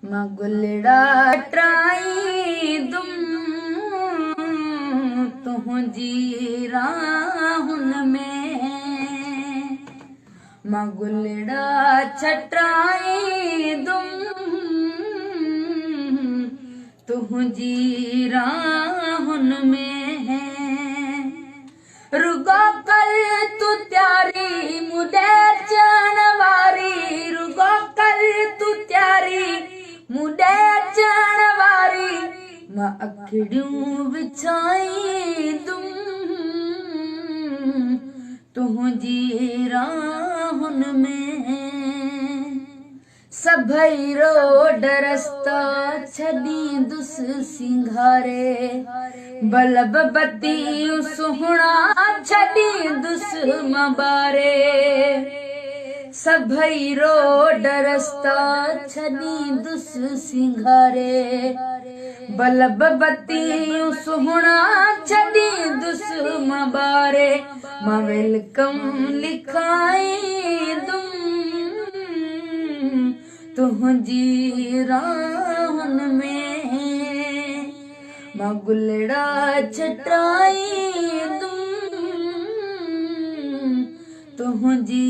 मां गुलड़ा ट्राई दुम तुझी राहुन में। मां गुलड़ा छटाई दुम तुझी राहुन में। रुगो कल तू त्यारी मुडे चण वारी, रुगो कल तू त्यारी मुडे चण वारी। मां अखड़ियूं विछाई दुम तुझी राहुन में। सभई रोड रस्ता छड़ी दुस सिंगारे, बल्ब बत्ती सुहणा छड़ी दुस मबारे। सभई रोड रस्ता छड़ी दुस सिंगारे, बल्ब बत्ती सुहणा छड़ी दुस मबारे। मां वेलकम लिखाई दुम तुझी राहुन में। मां गुलड़ा छटाई दुम तुझी